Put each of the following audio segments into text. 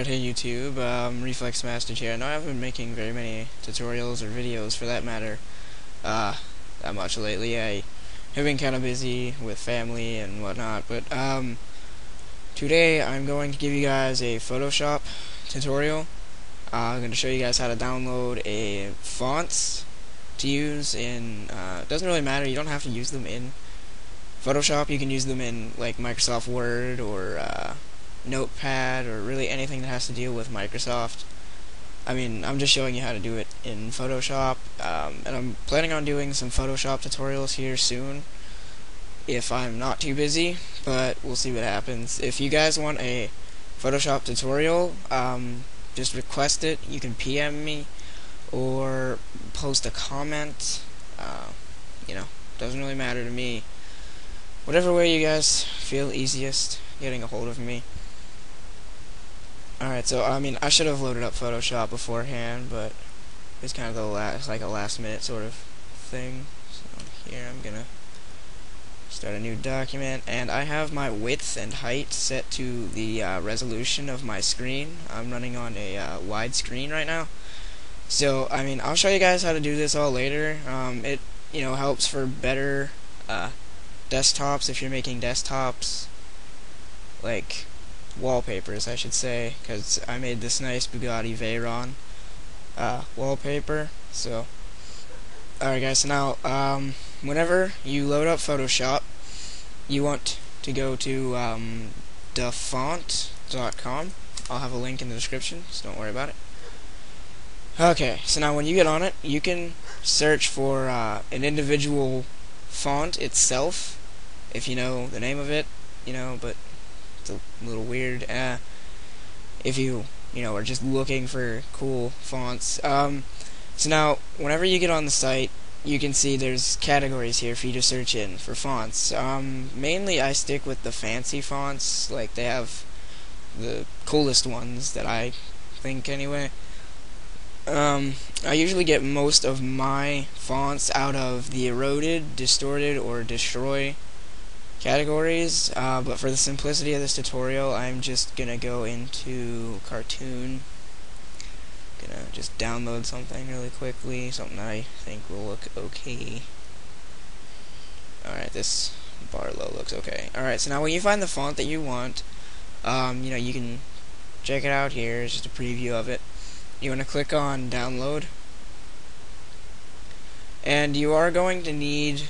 Alright, hey YouTube, Reflex Master here. I know I haven't been making very many tutorials or videos for that matter, that much lately. I have been kind of busy with family and whatnot, but, today I'm going to give you guys a Photoshop tutorial. I'm going to show you guys how to download a fonts to use in, it doesn't really matter, you don't have to use them in Photoshop. You can use them in, like, Microsoft Word or, Notepad, or really anything that has to deal with Microsoft. I mean, I'm just showing you how to do it in Photoshop, and I'm planning on doing some Photoshop tutorials here soon if I'm not too busy, but we'll see what happens. If you guys want a Photoshop tutorial, just request it. You can PM me or post a comment. You know, doesn't really matter to me. Whatever way you guys feel easiest getting a hold of me. Alright, so I mean, I should have loaded up Photoshop beforehand, but it's kind of the last minute sort of thing. So here I'm gonna start a new document, and I have my width and height set to the resolution of my screen. I'm running on a wide screen right now. So I mean, I'll show you guys how to do this all later. It helps for better desktops if you're making desktops, like wallpapers I should say, because I made this nice Bugatti Veyron wallpaper. So alright guys, so now whenever you load up Photoshop, you want to go to dafont.com. I'll have a link in the description, so don't worry about it. Okay, so now when you get on it, you can search for an individual font itself, if you know the name of it, but it's a little weird if you are just looking for cool fonts. So now whenever you get on the site, you can see there's categories here for you to search in for fonts. Mainly I stick with the fancy fonts, like they have the coolest ones that I think anyway. I usually get most of my fonts out of the eroded, distorted, or destroy categories, but for the simplicity of this tutorial, I'm just gonna go into cartoon. Gonna just download something really quickly, something that I think will look okay. Alright, this Barlow looks okay. Alright, so now when you find the font that you want, you can check it out here. It's just a preview of it. You want to click on download, and you are going to need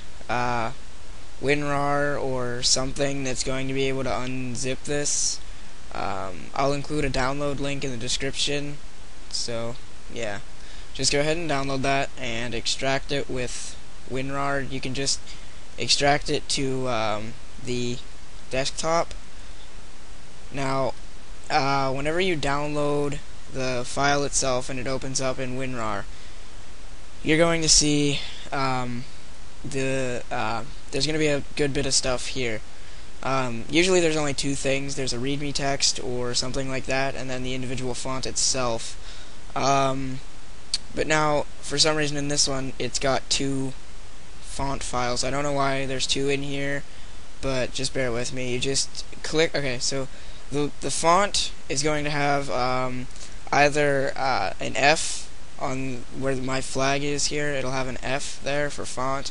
WinRAR or something that's going to be able to unzip this. I'll include a download link in the description, so yeah, just go ahead and download that and extract it with WinRAR. You can just extract it to the desktop. Now whenever you download the file itself and it opens up in WinRAR, you're going to see there's going to be a good bit of stuff here. Usually there's only two things. There's a readme text or something like that, and then the individual font itself. But now, for some reason in this one, it's got two font files. I don't know why there's two in here, but just bear with me. You just click, okay, so the font is going to have either an F on where my flag is here. It'll have an F there for font,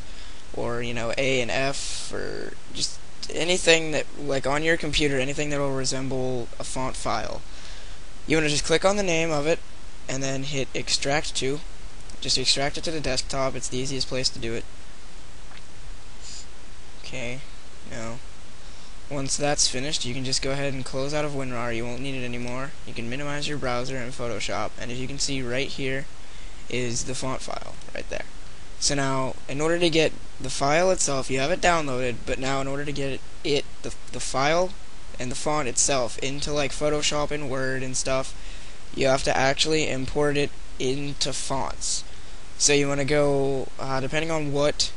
or A and F for just anything that, like on your computer, anything that will resemble a font file. You want to just click on the name of it and then hit extract to. Just extract it to the desktop. It's the easiest place to do it. Okay, now once that's finished, you can just go ahead and close out of WinRAR. You won't need it anymore. You can minimize your browser in Photoshop, and as you can see right here is the font file right there. So now, in order to get the file itself, you have it downloaded, but now in order to get the file and the font itself into like Photoshop and Word and stuff, you have to actually import it into fonts. So you want to go, depending on what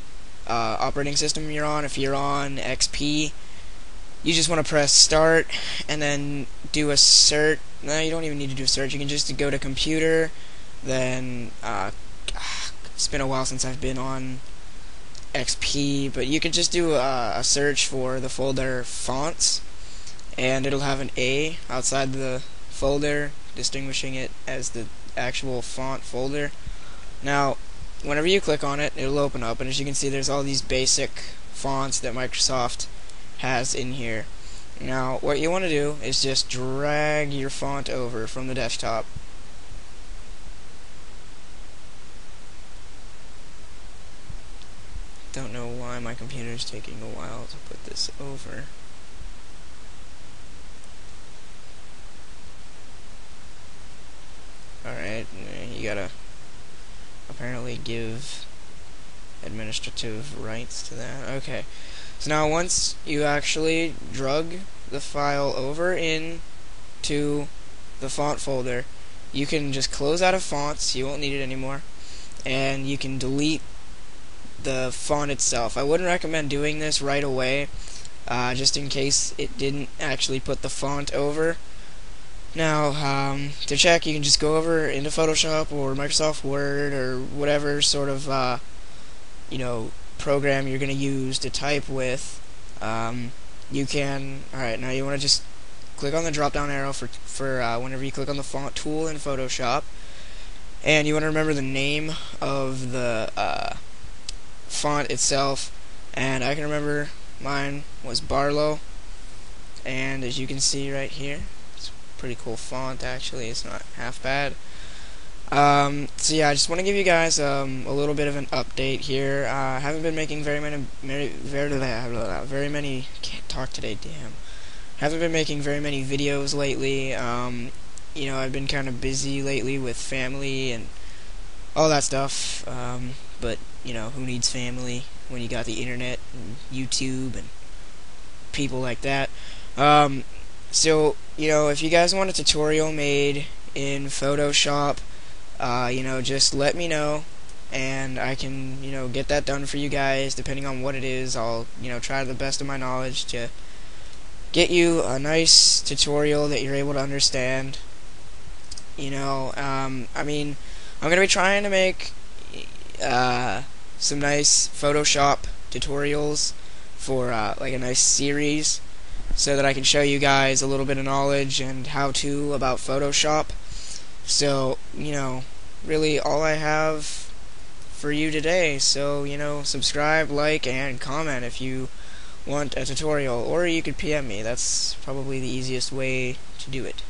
operating system you're on. If you're on XP, you just want to press start and then do a search. No, you don't even need to do a search. You can just go to computer, then it's been a while since I've been on XP, but you could just do a search for the folder fonts, and it'll have an A outside the folder, distinguishing it as the actual font folder. Now, whenever you click on it, it'll open up, and as you can see, there's all these basic fonts that Microsoft has in here. Now, what you want to do is just drag your font over from the desktop. Don't know why my computer is taking a while to put this over. Alright, you gotta apparently give administrative rights to that. Okay, so now once you actually drug the file over into the font folder, you can just close out of fonts, you won't need it anymore, and you can delete the font itself. I wouldn't recommend doing this right away, just in case it didn't actually put the font over. Now, to check, you can just go over into Photoshop or Microsoft Word or whatever sort of program you're going to use to type with. You can, alright, now you want to just click on the drop down arrow for whenever you click on the font tool in Photoshop, and you want to remember the name of the font itself, and I can remember mine was Barlow, and as you can see right here, it's a pretty cool font actually, it's not half bad. So yeah, I just want to give you guys a little bit of an update here. I haven't been making very many can't talk today, damn. Haven't been making very many videos lately. I've been kind of busy lately with family and all that stuff. But who needs family when you got the internet and YouTube and people like that? So if you guys want a tutorial made in Photoshop, just let me know, and I can, get that done for you guys. Depending on what it is, I'll, try to the best of my knowledge to get you a nice tutorial that you're able to understand. I'm gonna be trying to make some nice Photoshop tutorials for like a nice series, so that I can show you guys a little bit of knowledge and how-to about Photoshop. So, really all I have for you today. So, subscribe, like, and comment if you want a tutorial, or you could PM me. That's probably the easiest way to do it.